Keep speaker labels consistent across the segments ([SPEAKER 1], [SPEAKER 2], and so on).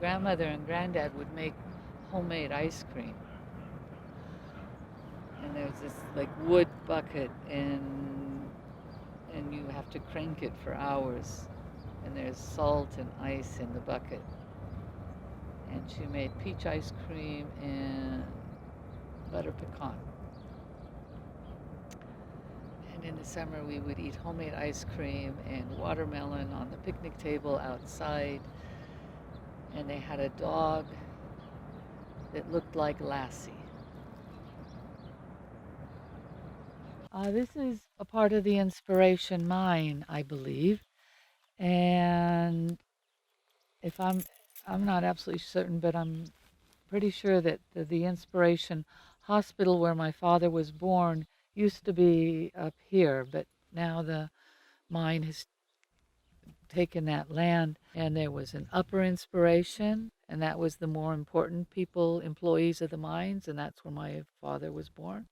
[SPEAKER 1] grandmother and granddad would make homemade ice cream. And there's this like wood bucket, and you have to crank it for hours. And there's salt and ice in the bucket. And she made peach ice cream and butter pecan. And in the summer, we would eat homemade ice cream and watermelon on the picnic table outside. And they had a dog that looked like Lassie. This is a part of the inspiration mine, I believe. And if I'm not absolutely certain, but I'm pretty sure that the Inspiration Hospital where my father was born used to be up here, but now the mine has taken that land. And there was an upper Inspiration, and that was the more important people, employees of the mines, and that's where my father was born.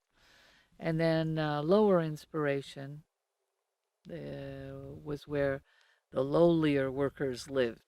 [SPEAKER 1] And then lower Inspiration was where the lowlier workers lived.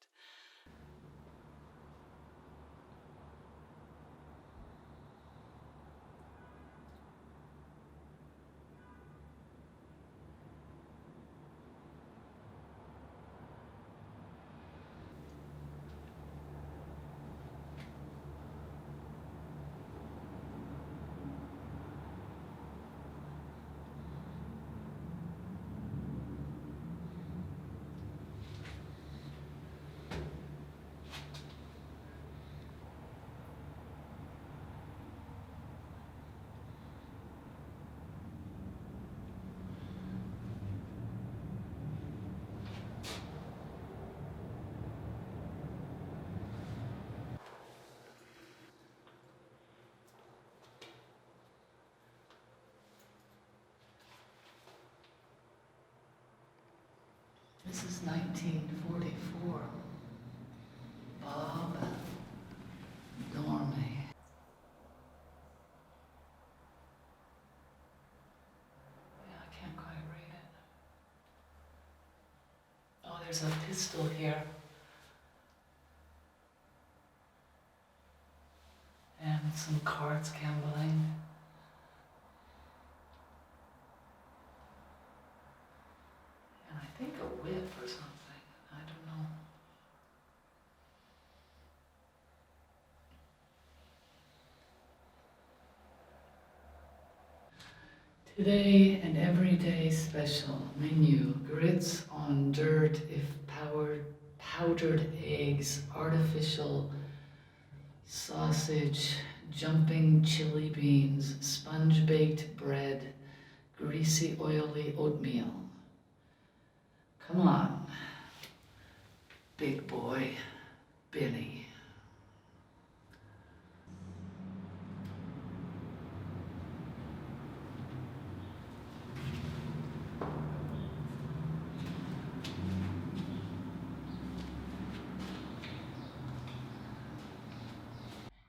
[SPEAKER 1] This is 1944. Bob Dorme. Yeah, I can't quite read it. Oh, there's a pistol here. And some cards gambling. And I think a whip or something. I don't know. Today and everyday special menu: grits on dirt if powdered eggs, artificial sausage, jumping chili beans, sponge baked bread, greasy oily oatmeal. Come on, big boy, Billy.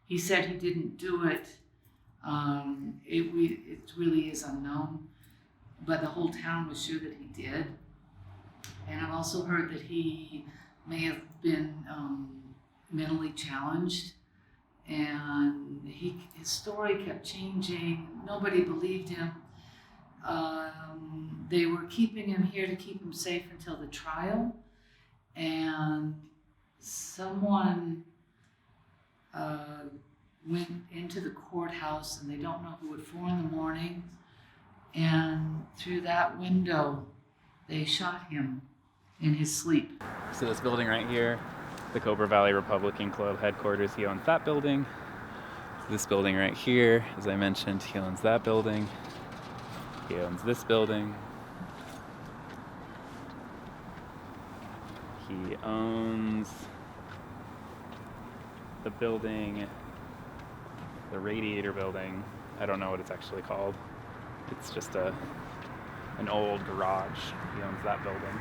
[SPEAKER 1] He said he didn't do it. It really is unknown, but the whole town was sure that he did. And I've also heard that he may have been mentally challenged, and his story kept changing. Nobody believed him. They were keeping him here to keep him safe until the trial, and someone went into the courthouse, and they don't know who, at 4 a.m, and through that window they shot him in his sleep.
[SPEAKER 2] So this building right here, the Cobra Valley Republican Club headquarters, he owns that building. This building right here, as I mentioned, he owns that building. He owns this building. He owns the building, the radiator building. I don't know what it's actually called. It's just an old garage. He owns that building.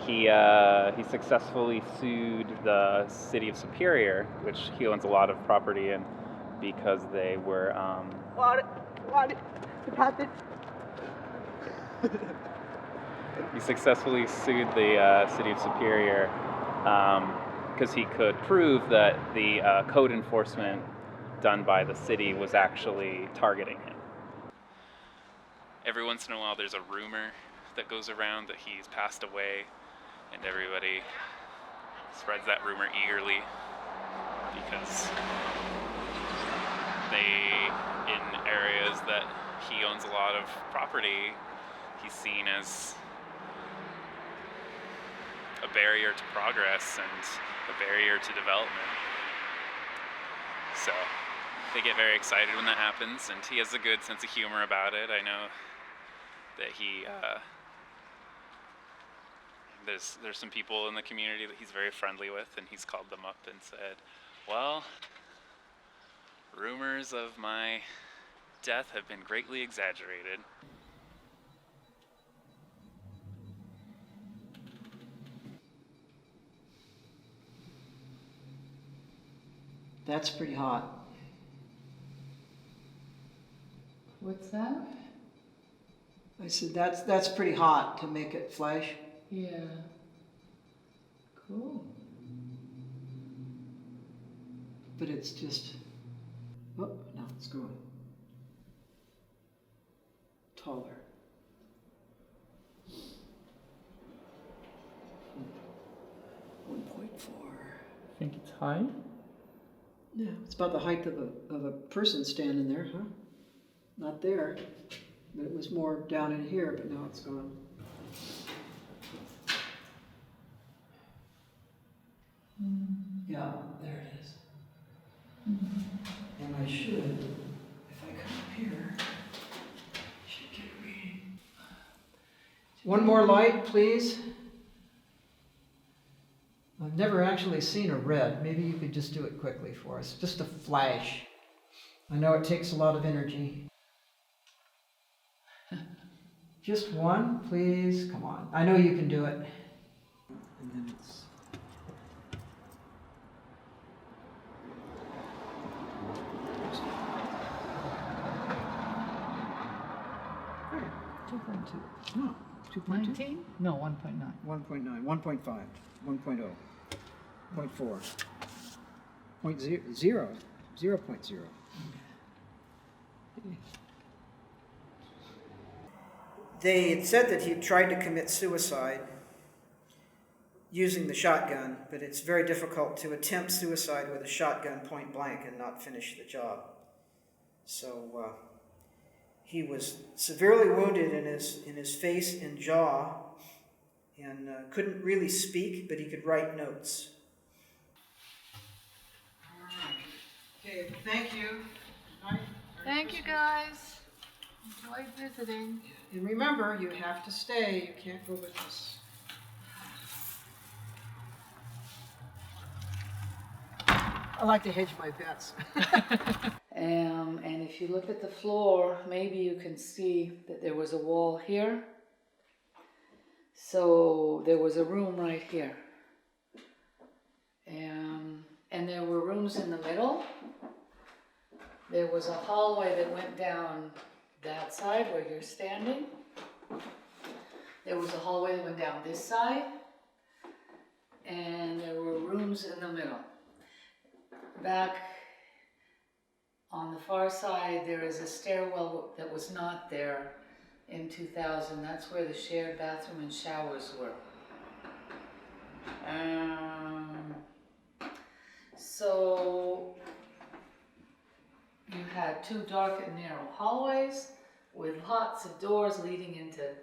[SPEAKER 2] He successfully sued the city of Superior, which he owns a lot of property in, because they were he successfully sued the city of Superior because he could prove that the code enforcement done by the city was actually targeting him. Every once in a while there's a rumor that goes around that he's passed away, and everybody spreads that rumor eagerly because in areas that he owns a lot of property, he's seen as a barrier to progress and a barrier to development. So they get very excited when that happens, and he has a good sense of humor about it. I know that there's some people in the community that he's very friendly with, and he's called them up and said, well, rumors of my death have been greatly exaggerated.
[SPEAKER 3] That's pretty hot.
[SPEAKER 1] What's that?
[SPEAKER 3] I said, that's pretty hot to make it flash.
[SPEAKER 1] Yeah. Cool.
[SPEAKER 3] But it's just, oh, now it's going taller. 1.4.
[SPEAKER 4] Think it's high?
[SPEAKER 3] Yeah, it's about the height of a person standing there, huh? Not there, but it was more down in here, but now it's gone. Yeah, there it is. And I should, if I come up here, should get a reading. One more light, please. I've never actually seen a red. Maybe you could just do it quickly for us. Just a flash. I know it takes a lot of energy. Just one, please. Come on. I know you can do it. And then it's... There, 2.2. No, 2.2?
[SPEAKER 1] 19? No, 1.9.
[SPEAKER 3] 1.9, 1.5, 1.0, 0.4, 0.0, 0.0. They had said that he tried to commit suicide using the shotgun, but it's very difficult to attempt suicide with a shotgun point blank and not finish the job. So he was severely wounded in his face and jaw, and couldn't really speak, but he could write notes. All right. Okay, thank you. Good night.
[SPEAKER 1] Thank you, guys. Enjoyed visiting.
[SPEAKER 3] And remember, you have to stay. You can't go with us. I like to hedge my bets.
[SPEAKER 1] And if you look at the floor, maybe you can see that there was a wall here. So there was a room right here. And there were rooms in the middle. There was a hallway that went down that side where you're standing. There was a hallway that went down this side. And there were rooms in the middle. Back on the far side, there is a stairwell that was not there in 2000. That's where the shared bathroom and showers were. So you had two dark and narrow hallways with lots of doors leading into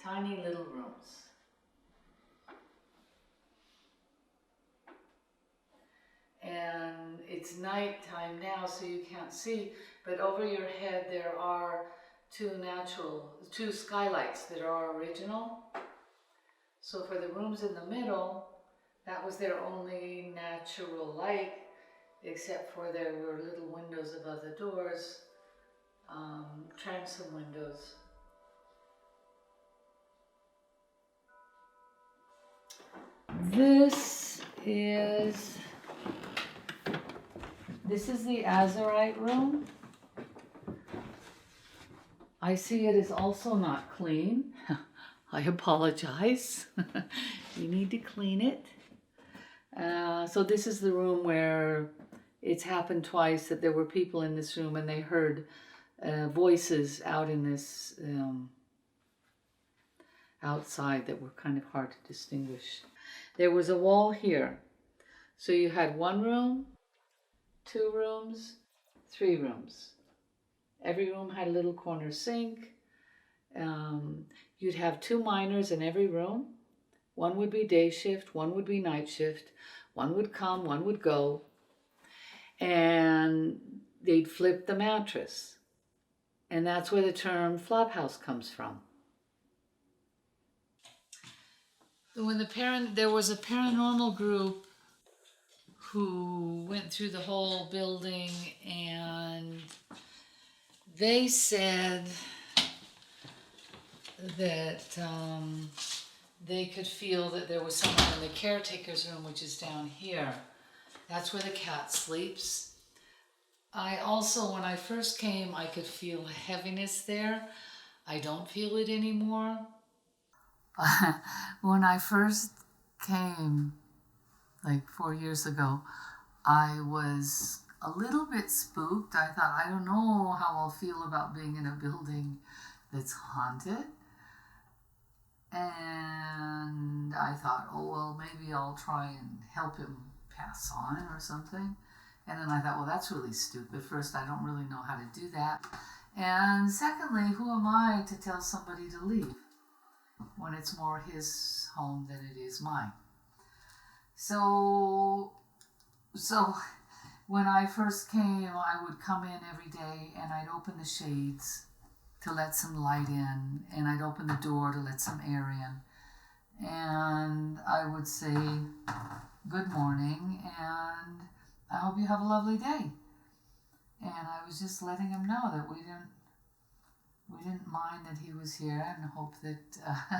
[SPEAKER 1] tiny little rooms. And it's nighttime now, so you can't see, but over your head there are two skylights that are original. So for the rooms in the middle, that was their only natural light, except for there were little windows above the doors, transom windows. This is the Azurite room. I see it is also not clean. I apologize. You need to clean it. So this is the room where it's happened twice that there were people in this room and they heard voices out in this outside that were kind of hard to distinguish. There was a wall here. So you had one room, 2 rooms, 3 rooms. Every room had a little corner sink. You'd have 2 miners in every room. One would be day shift, one would be night shift. One would come, one would go. And they'd flip the mattress. And that's where the term flop house comes from. When there was a paranormal group who went through the whole building, and they said that they could feel that there was someone in the caretaker's room, which is down here. That's where the cat sleeps. I also, when I first came, I could feel heaviness there. I don't feel it anymore. When I first came, like 4 years ago, I was a little bit spooked. I thought, I don't know how I'll feel about being in a building that's haunted. And I thought, oh, well, maybe I'll try and help him pass on or something. And then I thought, well, that's really stupid. First, I don't really know how to do that. And secondly, who am I to tell somebody to leave when it's more his home than it is mine? So when I first came, I would come in every day and I'd open the shades to let some light in, and I'd open the door to let some air in. And I would say, good morning, and I hope you have a lovely day. And I was just letting him know that we didn't mind that he was here, and hope that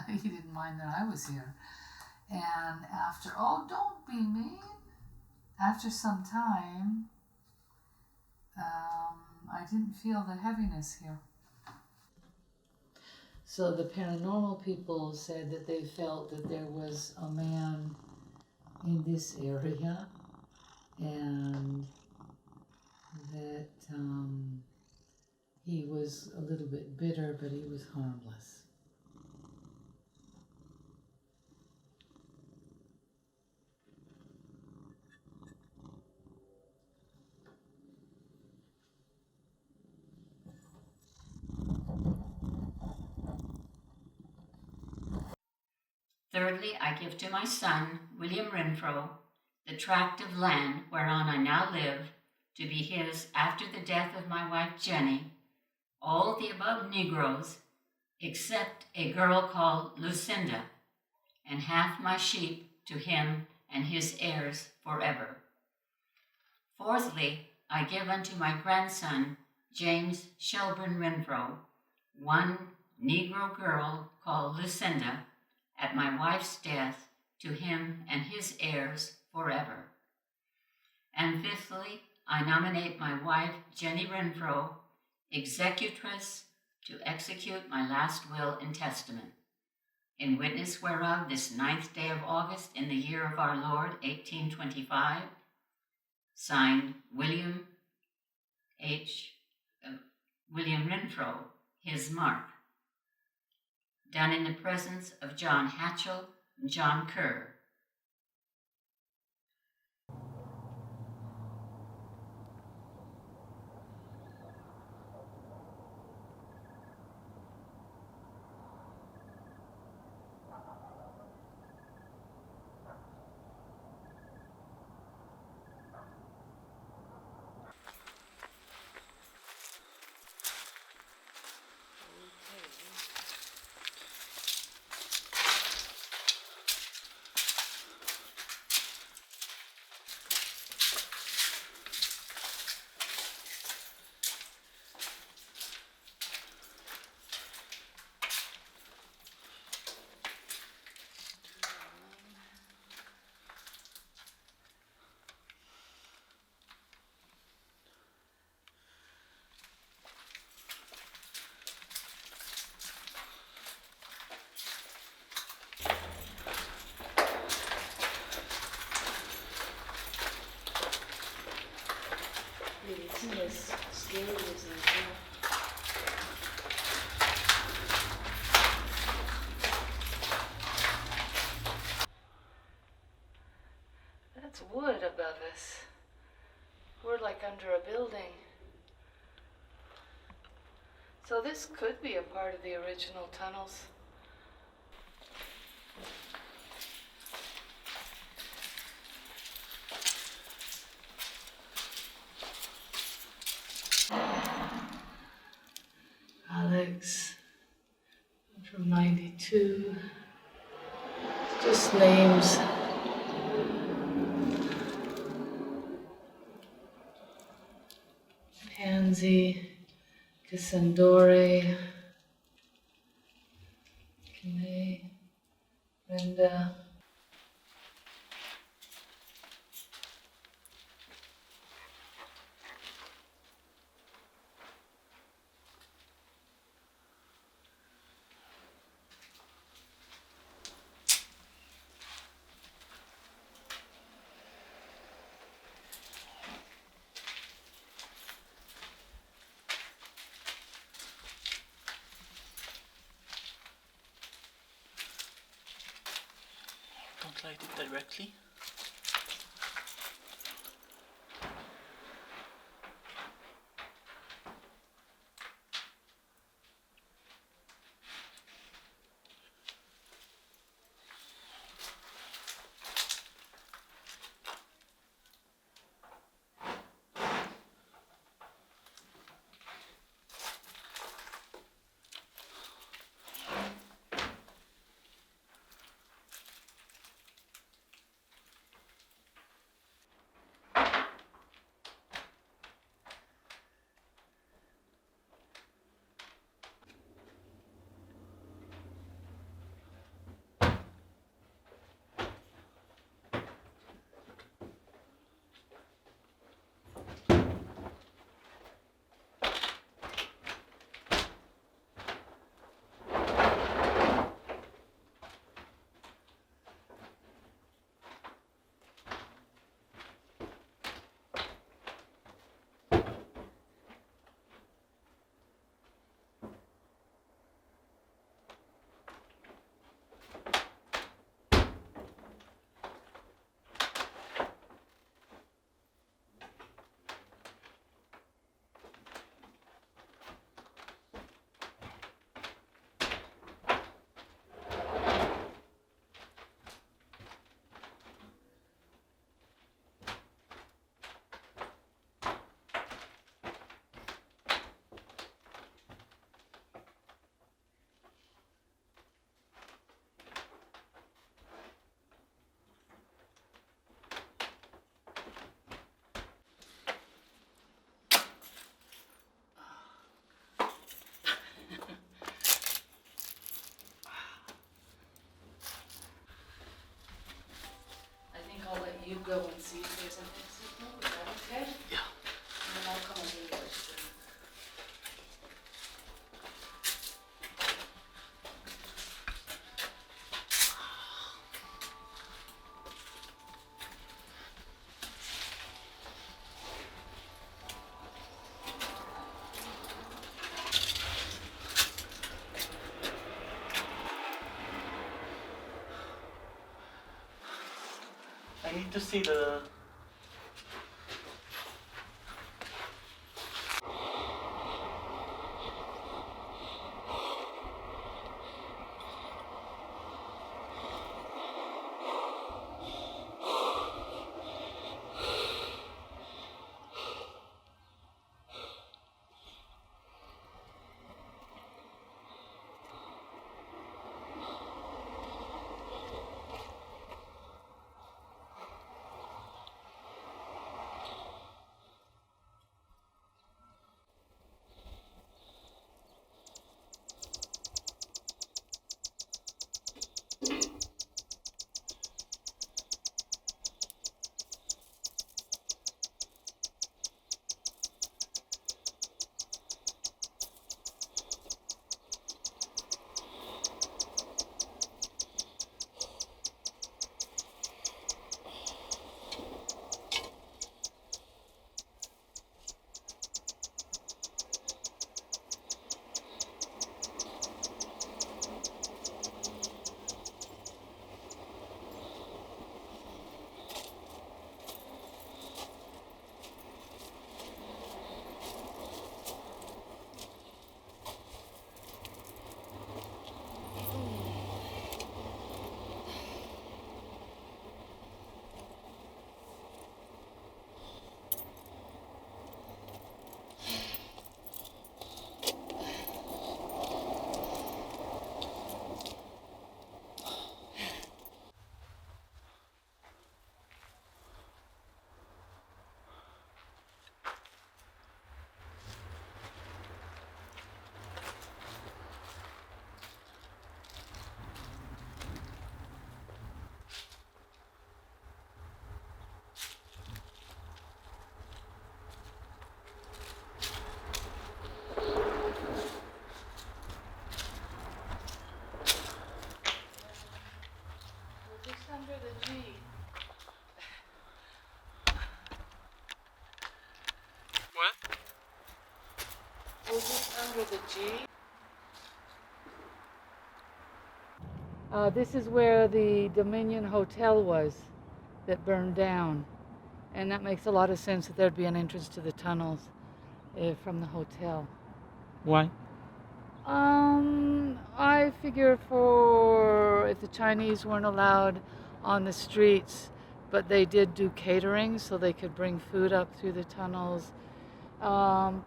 [SPEAKER 1] he didn't mind that I was here. And after, oh, don't be mean. After some time, I didn't feel the heaviness here. So the paranormal people said that they felt that there was a man in this area, and that he was a little bit bitter, but he was harmless.
[SPEAKER 5] Thirdly, I give to my son, William Renfro, the tract of land whereon I now live, to be his after the death of my wife Jenny, all the above Negroes, except a girl called Lucinda, and half my sheep to him and his heirs forever. Fourthly, I give unto my grandson, James Shelburne Renfro, one Negro girl called Lucinda, at my wife's death, to him and his heirs forever. And fifthly, I nominate my wife, Jenny Renfro, executress, to execute my last will and testament, in witness whereof this 9th day of August in the year of our Lord, 1825, signed William Renfro, his mark. Done in the presence of John Hatchell and John Kerr.
[SPEAKER 1] us. We're like under a building. So this could be a part of the original tunnels. Alex from 92. Just names. Pansy, Cassandore, Kine, Brenda.
[SPEAKER 4] Don't light it directly.
[SPEAKER 1] I think I'll let you go and see if there's an exit note. Is that okay?
[SPEAKER 4] Yeah.
[SPEAKER 1] And then I'll come over here.
[SPEAKER 4] I need to see the...
[SPEAKER 1] This is where the Dominion Hotel was that burned down. And that makes a lot of sense that there'd be an entrance to the tunnels from the hotel.
[SPEAKER 6] Why?
[SPEAKER 1] I figure for if the Chinese weren't allowed on the streets, but they did do catering so they could bring food up through the tunnels.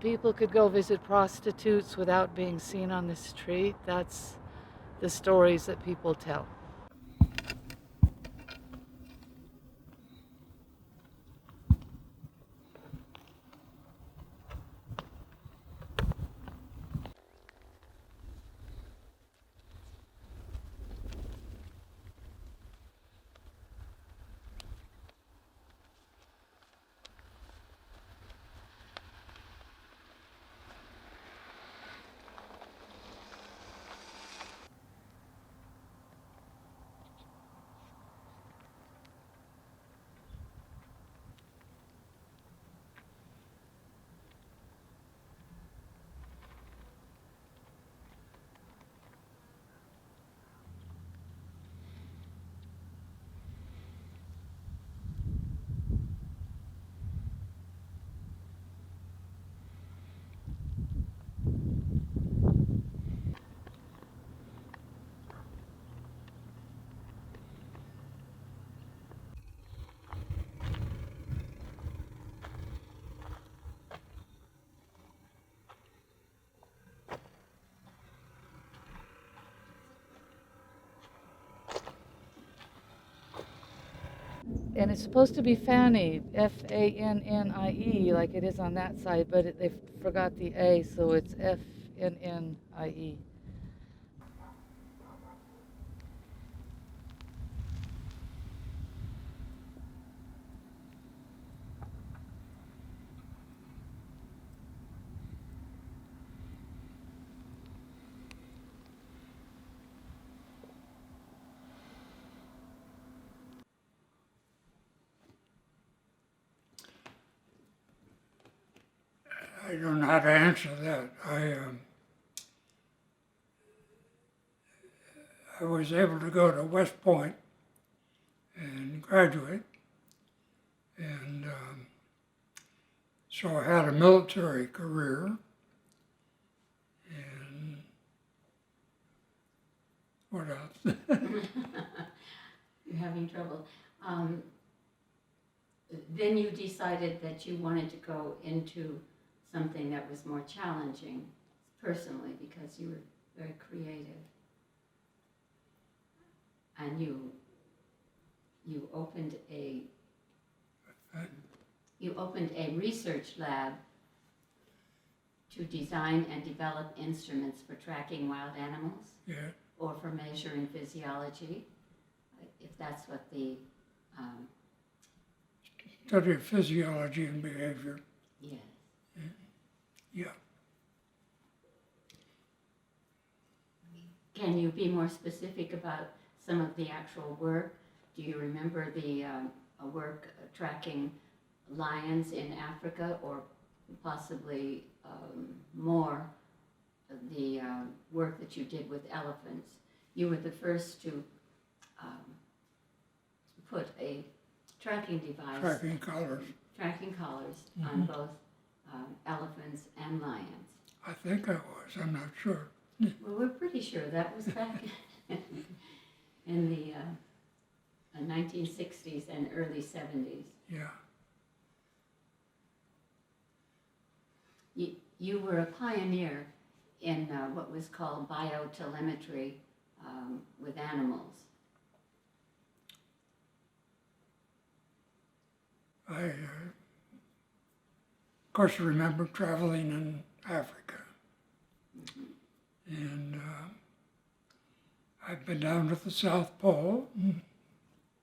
[SPEAKER 1] People could go visit prostitutes without being seen on the street. That's the stories that people tell. And it's supposed to be Fannie, Fannie, like it is on that side, but they forgot the A, so it's Fnnie.
[SPEAKER 7] I don't know how to answer that. I was able to go to West Point and graduate, and so I had a military career. And what else?
[SPEAKER 5] You're having trouble. Then you decided that you wanted to go into something that was more challenging personally because you were very creative. And you opened a research lab to design and develop instruments for tracking wild animals,
[SPEAKER 7] Yeah,
[SPEAKER 5] or for measuring physiology, if that's what the
[SPEAKER 7] study of physiology and behavior.
[SPEAKER 5] yes.
[SPEAKER 7] Yeah.
[SPEAKER 5] Can you be more specific about some of the actual work? Do you remember the work tracking lions in Africa, or possibly more the work that you did with elephants? You were the first to put a tracking device,
[SPEAKER 7] Tracking collars.
[SPEAKER 5] on both elephants and lions.
[SPEAKER 7] I think I was. I'm not sure.
[SPEAKER 5] Well, we're pretty sure that was back in the 1960s and early 70s.
[SPEAKER 7] Yeah.
[SPEAKER 5] You were a pioneer in what was called biotelemetry with animals.
[SPEAKER 7] I, of course, remember traveling in Africa. And I've been down to the South Pole.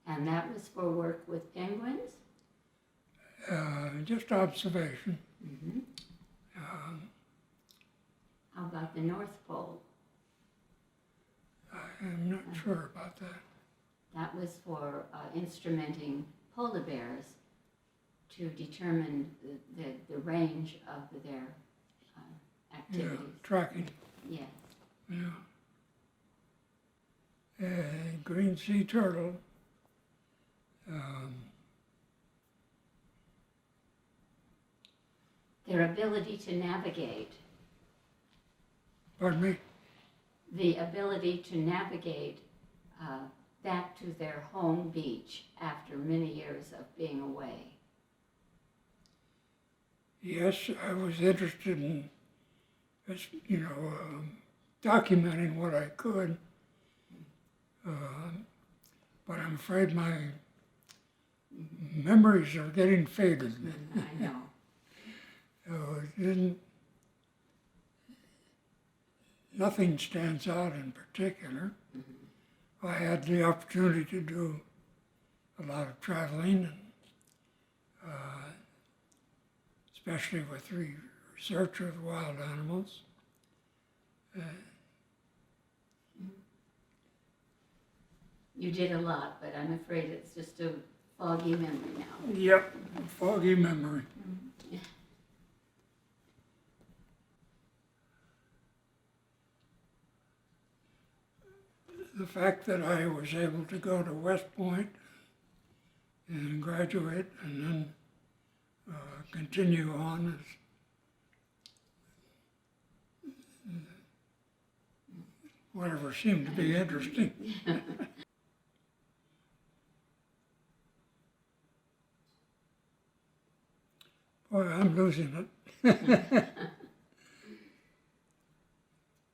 [SPEAKER 5] And that was for work with penguins?
[SPEAKER 7] Just observation.
[SPEAKER 5] Mm-hmm. How about the North Pole?
[SPEAKER 7] I'm not sure about that.
[SPEAKER 5] That was for instrumenting polar bears to determine the range of their activities.
[SPEAKER 7] Yeah, tracking.
[SPEAKER 5] Yes.
[SPEAKER 7] Yeah. a green sea turtle. Um,
[SPEAKER 5] Their ability to navigate.
[SPEAKER 7] Pardon me?
[SPEAKER 5] The ability to navigate back to their home beach after many years of being away.
[SPEAKER 7] Yes, I was interested in, documenting what I could, but I'm afraid my memories are getting faded.
[SPEAKER 5] I know.
[SPEAKER 7] So it didn't, nothing stands out in particular. I had the opportunity to do a lot of traveling, and, especially with research of wild animals.
[SPEAKER 5] You did a lot, but I'm afraid it's just a foggy memory now.
[SPEAKER 7] Yep, foggy memory. The fact that I was able to go to West Point and graduate and then continue on as whatever seemed to be interesting. Boy, I'm losing it.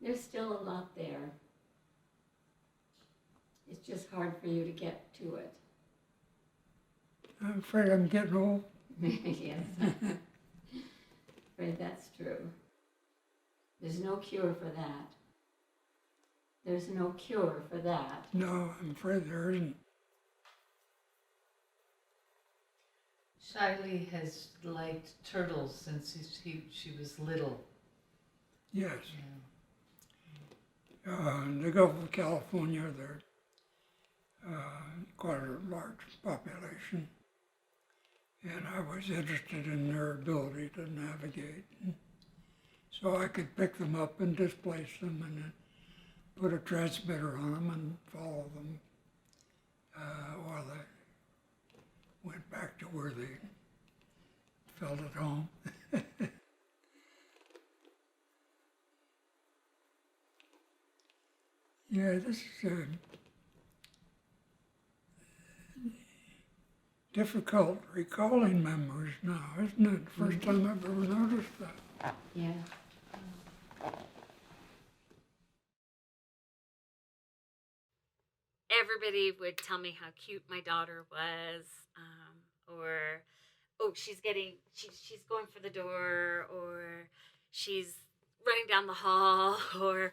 [SPEAKER 5] There's still a lot there. It's just hard for you to get to it.
[SPEAKER 7] I'm afraid I'm getting old.
[SPEAKER 5] Yes. Afraid that's true. There's no cure for that. There's no cure for that.
[SPEAKER 7] No, I'm afraid there isn't.
[SPEAKER 1] Shai-Lee has liked turtles since she was little.
[SPEAKER 7] Yes.
[SPEAKER 1] Yeah.
[SPEAKER 7] In the Gulf of California, there quite a large population, and I was interested in their ability to navigate. So I could pick them up and displace them and then put a transmitter on them and follow them while they went back to where they felt at home. Yeah, this is difficult recalling memories now, isn't it? First time I've ever noticed that.
[SPEAKER 5] Yeah.
[SPEAKER 6] Everybody would tell me how cute my daughter was, or oh, she's going for the door, or she's running down the hall, and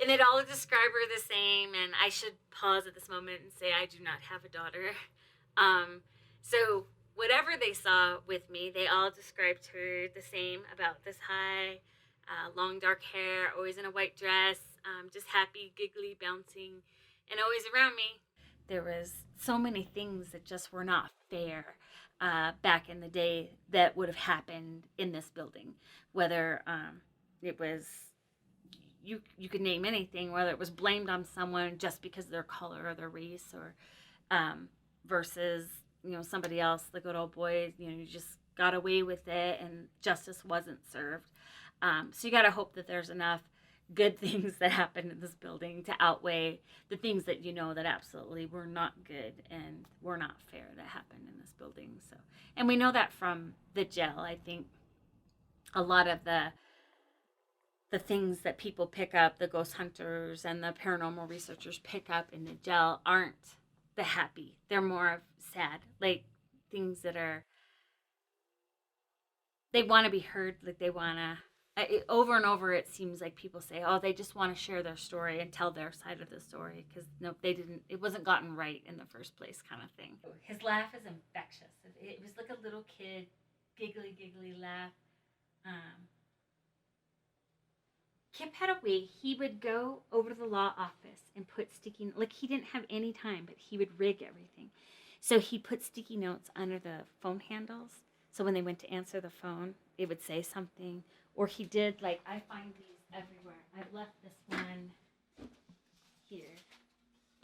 [SPEAKER 6] they'd all describe her the same. And I should pause at this moment and say I do not have a daughter. So whatever they saw with me, they all described her the same, about this high, long dark hair, always in a white dress, just happy, giggly, bouncing, and always around me. There was so many things that just were not fair back in the day that would have happened in this building, whether it was, you could name anything, whether it was blamed on someone just because of their color or their race, or versus somebody else, the good old boy, you just got away with it and justice wasn't served. So you got to hope that there's enough good things that happened in this building to outweigh the things that that absolutely were not good and were not fair that happened in this building. So, and we know that from the jail. I think a lot of the things that people pick up, the ghost hunters and the paranormal researchers pick up in the jail, aren't the happy. They're more of sad, like things that are, they want to be heard, like they want to, over and over it seems like people say, oh, they just want to share their story and tell their side of the story because nope, they didn't, it wasn't gotten right in the first place, kind of thing. His laugh is infectious. It was like a little kid giggly laugh. Kip had a way, he would go over to the law office and put sticky, like he didn't have any time, but he would rig everything. So he put sticky notes under the phone handles. So when they went to answer the phone, it would say something. Or he did, like, I find these everywhere. I've left this one here.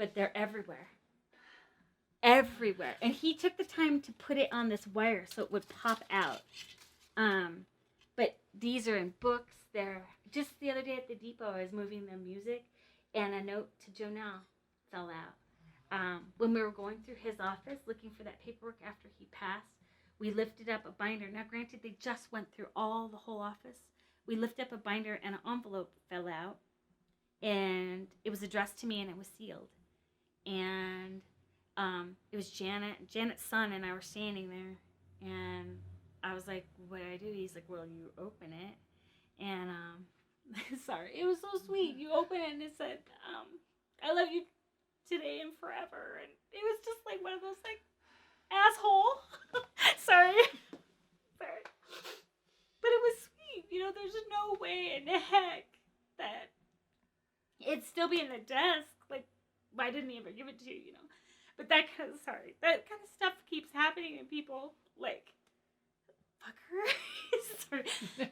[SPEAKER 8] but they're everywhere. Everywhere. And he took the time to put it on this wire so it would pop out. But these are in books. They're just the other day at the depot, I was moving the music, and a note to Jonelle fell out. When we were going through his office looking for that paperwork after he passed, we lifted up a binder. Now, granted, they just went through the whole office. We lifted up a binder, and an envelope fell out, and it was addressed to me, and it was sealed. And it was Janet's son, and I were standing there, and I was like, what do I do? He's like, well, you open it. And, sorry, it was so sweet. You open it, and it said, I love you today and forever. And it was just like one of those, like, asshole. Sorry. But it was sweet. You know, there's no way in the heck that it'd still be in the desk. Like, why didn't he ever give it to you, you know? But that kind of stuff keeps happening, and people, like, fucker.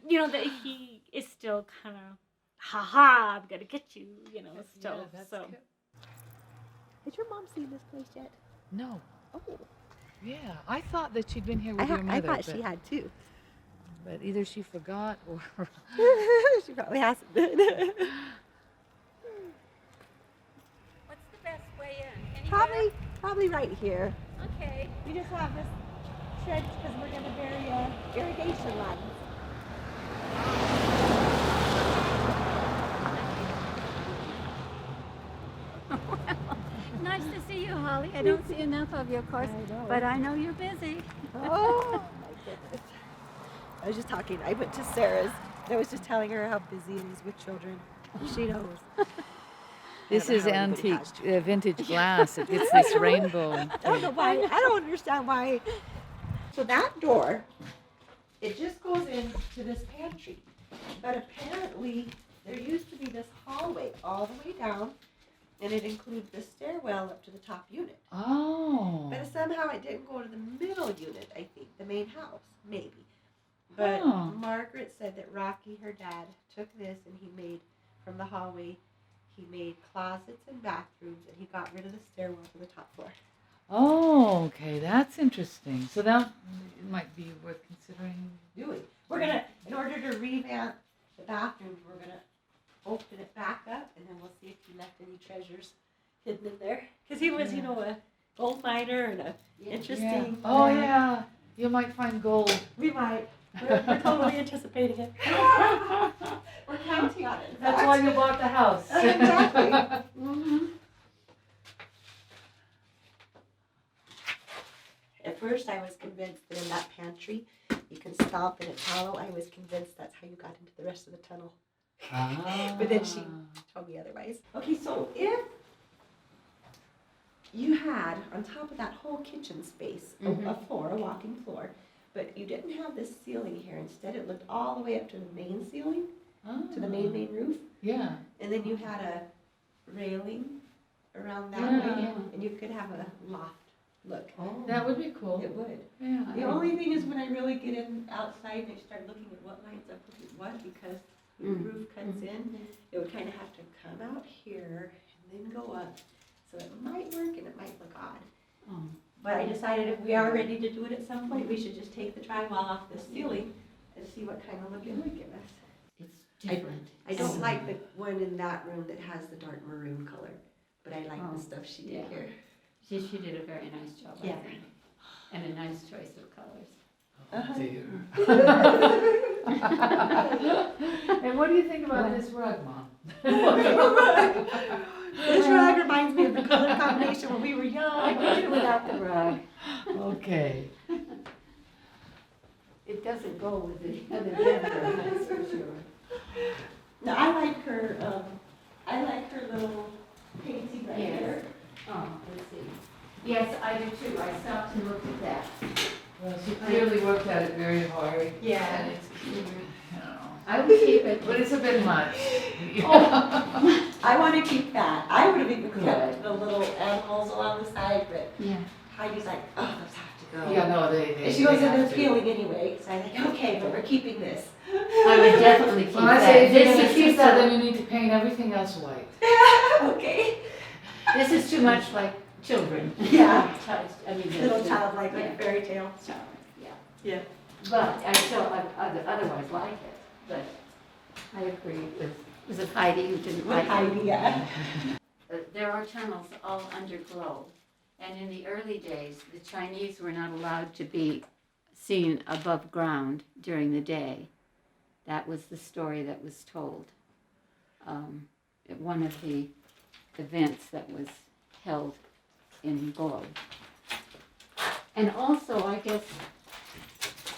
[SPEAKER 8] You know, that he is still kind of, I'm gonna get you, you know, still.
[SPEAKER 1] Yeah, that's
[SPEAKER 8] so.
[SPEAKER 1] good.
[SPEAKER 9] Has your mom seen this place yet?
[SPEAKER 1] No.
[SPEAKER 9] Oh.
[SPEAKER 1] Yeah, I thought that she'd been here with your
[SPEAKER 9] I
[SPEAKER 1] mother.
[SPEAKER 9] thought she had too.
[SPEAKER 1] But either she forgot or...
[SPEAKER 9] She probably hasn't.
[SPEAKER 8] What's the best way in? Anywhere?
[SPEAKER 9] Probably right here.
[SPEAKER 8] Okay.
[SPEAKER 9] We just have this trench because we're going to bury irrigation lines.
[SPEAKER 8] Nice to see you, Holly. I don't see enough of you, of course, but I know you're busy.
[SPEAKER 9] Oh, my goodness. I was just talking. I went to Sarah's, and I was just telling her how busy he is with children. She knows.
[SPEAKER 1] This is
[SPEAKER 9] how anybody
[SPEAKER 1] antique, vintage glass. It gets this rainbow.
[SPEAKER 9] I don't know why. I don't understand why. So that door, it just goes into this pantry. But apparently, there used to be this hallway all the way down, and it includes the stairwell up to the top unit.
[SPEAKER 1] Oh.
[SPEAKER 9] But somehow it didn't go to the middle unit, I think, the main house, maybe. But
[SPEAKER 1] Huh.
[SPEAKER 9] Margaret said that Rocky, her dad, took this and he made, from the hallway, he made closets and bathrooms, and he got rid of the stairwell to the top floor.
[SPEAKER 1] Oh, okay. That's interesting. So that might be worth considering.
[SPEAKER 9] Doing. We're going to, in order to revamp the bathrooms, we're going to open it back up, and then we'll see if he left any treasures hidden in there. Because he was, you know, a gold miner and a interesting.
[SPEAKER 1] Yeah. Oh, yeah. You might find gold.
[SPEAKER 9] We might. We're totally anticipating it. We're counting on it.
[SPEAKER 1] That's why you bought the house.
[SPEAKER 9] Exactly. Mm-hmm. At first, I was convinced that in that pantry, you can stomp and it's hollow. I was convinced that's how you got into the rest of the tunnel. But then she told me otherwise. Okay, so if you had on top of that whole kitchen space a floor, a walk-in floor, but you didn't have this ceiling here. Instead, it looked all the way up to the main ceiling, to the main roof.
[SPEAKER 1] Yeah.
[SPEAKER 9] And then you had a railing around that way, and you could have a loft look.
[SPEAKER 1] Oh. That would be cool.
[SPEAKER 9] It would.
[SPEAKER 1] Yeah.
[SPEAKER 9] The only thing is when I really get in outside and I start looking at what lines up with what, because the roof cuts in, it would kind of have to come out here and then go up. So it might work and it might look odd. But I decided if we are ready to do it at some point, we should just take the drywall off the ceiling and see what kind of look it would give us.
[SPEAKER 5] It's different.
[SPEAKER 9] I don't like the one in that room that has the dark maroon color, but I like the stuff she did here.
[SPEAKER 5] She did a very nice job, I think. And a nice choice of colors.
[SPEAKER 1] And what do you think about this rug, Mom?
[SPEAKER 9] This rug reminds me of the color combination when we were young.
[SPEAKER 5] With or without the rug.
[SPEAKER 1] Okay.
[SPEAKER 5] It doesn't go with the other bedroom, that's for sure.
[SPEAKER 9] No, I like her little painting right here.
[SPEAKER 5] Oh, let's see. Yes, I do too. I stopped and looked at that.
[SPEAKER 1] Well, she clearly worked at it very hard.
[SPEAKER 9] Yeah.
[SPEAKER 1] And it's, you know,
[SPEAKER 5] I will keep it.
[SPEAKER 1] but it's a bit much.
[SPEAKER 9] I want to keep that. I would have even kept the little animals along the side, but Heidi's like, oh, those have to go.
[SPEAKER 1] Yeah, no, they
[SPEAKER 9] And she goes
[SPEAKER 1] they
[SPEAKER 9] into
[SPEAKER 1] have
[SPEAKER 9] the
[SPEAKER 1] to.
[SPEAKER 9] feeling anyway, so I think, okay, but we're keeping this.
[SPEAKER 5] I would definitely keep
[SPEAKER 1] When I
[SPEAKER 5] that.
[SPEAKER 1] say if you're
[SPEAKER 5] This
[SPEAKER 1] gonna
[SPEAKER 5] is
[SPEAKER 1] keep
[SPEAKER 5] just
[SPEAKER 1] that,
[SPEAKER 5] a-
[SPEAKER 1] then you need to paint everything else white.
[SPEAKER 9] Okay.
[SPEAKER 5] This is too much like children.
[SPEAKER 9] Yeah.
[SPEAKER 5] I mean,
[SPEAKER 9] Little childlike,
[SPEAKER 5] yeah.
[SPEAKER 9] like fairy tale.
[SPEAKER 5] So, yeah.
[SPEAKER 9] Yeah.
[SPEAKER 5] But I still otherwise like it. But I agree with, was it Heidi who didn't
[SPEAKER 9] With
[SPEAKER 5] like
[SPEAKER 9] Heidi,
[SPEAKER 5] it?
[SPEAKER 9] yeah.
[SPEAKER 5] There are tunnels all underglow. And in the early days, the Chinese were not allowed to be seen above ground during the day. That was the story that was told at one of the events that was held in Glow. And also, I guess,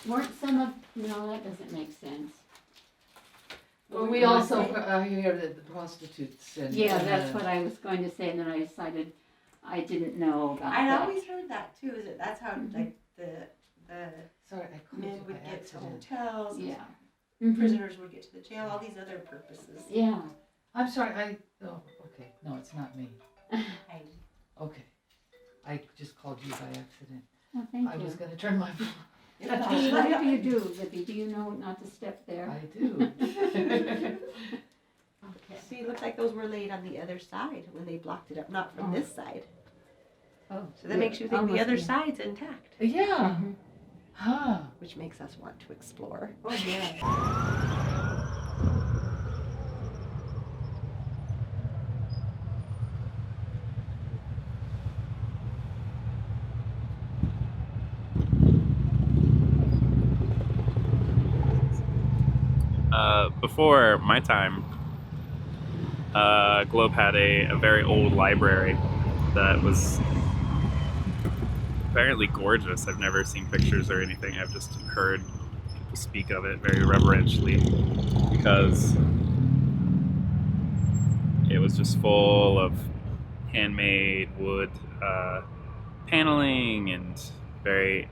[SPEAKER 5] weren't some of, no, that doesn't make sense.
[SPEAKER 1] Well, we also hear that the prostitutes and.
[SPEAKER 5] Yeah, that's what I was going to say, and then I decided I didn't know about
[SPEAKER 9] I'd
[SPEAKER 5] that.
[SPEAKER 9] always heard that too, is that that's how like the
[SPEAKER 1] Sorry, I called
[SPEAKER 9] men
[SPEAKER 1] you
[SPEAKER 9] would
[SPEAKER 1] by
[SPEAKER 9] get to
[SPEAKER 1] accident.
[SPEAKER 9] hotels,
[SPEAKER 5] Yeah.
[SPEAKER 9] prisoners would get to the jail, all these other purposes.
[SPEAKER 5] Yeah.
[SPEAKER 1] I'm sorry, oh, okay, no, it's not me. Okay. I just called you by accident.
[SPEAKER 5] Well, thank
[SPEAKER 1] I
[SPEAKER 5] you.
[SPEAKER 1] was gonna turn my phone.
[SPEAKER 5] Whatever you do, Libby, do you know not to step there?
[SPEAKER 1] I do.
[SPEAKER 5] Okay.
[SPEAKER 9] See, it looked like those were laid on the other side when they blocked it up, not from this side.
[SPEAKER 5] Oh,
[SPEAKER 9] So that makes you think the
[SPEAKER 5] almost,
[SPEAKER 9] other
[SPEAKER 5] yeah.
[SPEAKER 9] side's intact,
[SPEAKER 1] Yeah,
[SPEAKER 5] Mhm.
[SPEAKER 1] huh.
[SPEAKER 9] which makes us want to explore.
[SPEAKER 5] Oh, yeah.
[SPEAKER 2] Before my time, Globe had a very old library that was apparently gorgeous. I've never seen pictures or anything. I've just heard people speak of it very reverentially because it was just full of handmade wood paneling and very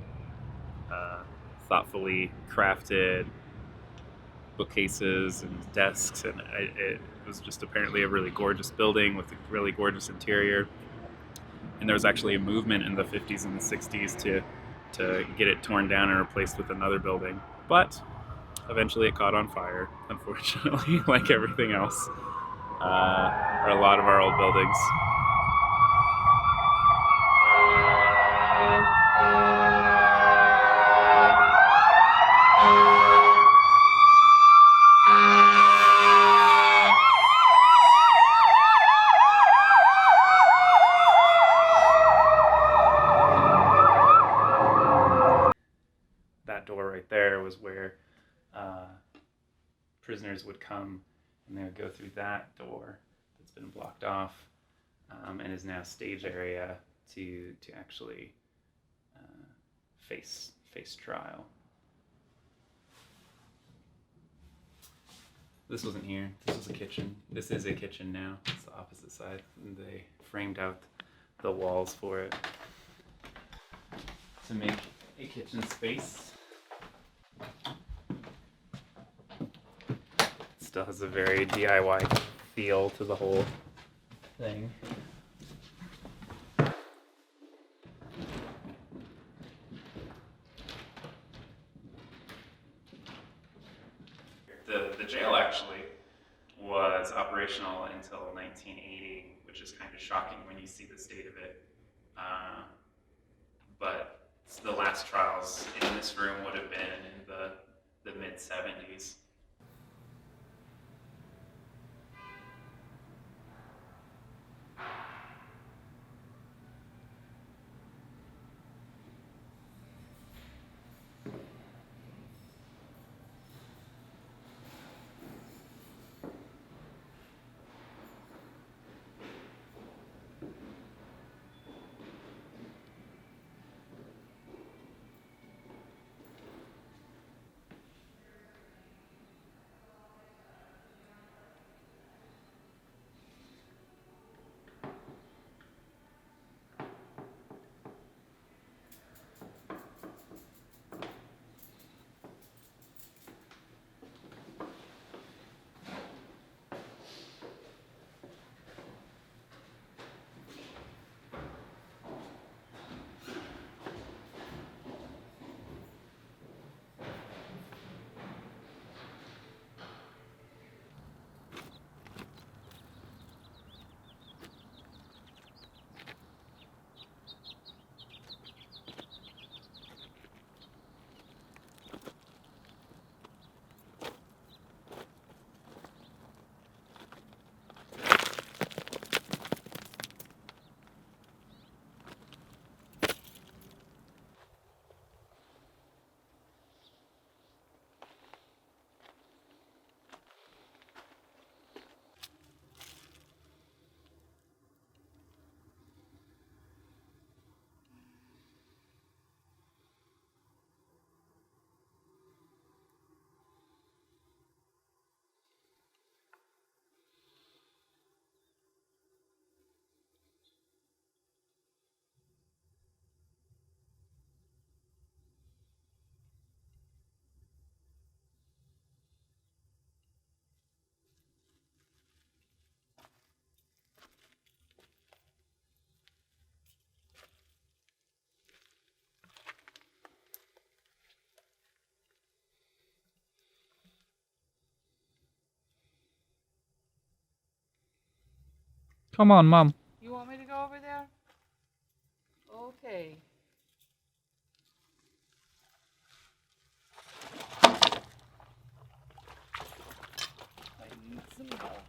[SPEAKER 2] thoughtfully crafted bookcases and desks, and it was just apparently a really gorgeous building with a really gorgeous interior. And there was actually a movement in the 50s and the 60s to get it torn down and replaced with another building. But eventually it caught on fire, unfortunately, like everything else, or a lot of our old buildings. That door right there was where prisoners would come, and they would go through that door that's been blocked off and is now stage area to actually face trial. This wasn't here. This was a kitchen. This is a kitchen now. It's the opposite side. And they framed out the walls for it to make a kitchen space. Still has a very DIY feel to the whole thing. The jail actually was operational until 1980, which is kind of shocking when you see the state of it. But the last trials in this room would have been in the mid-70s. Come on, Mom.
[SPEAKER 1] You want me to go over there? Okay. I need some help.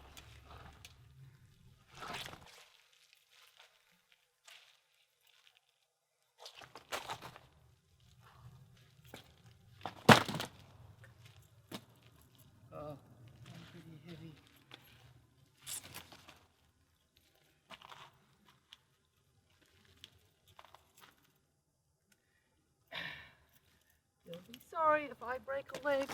[SPEAKER 1] Oh, I'm pretty heavy. You'll be sorry if I break a leg.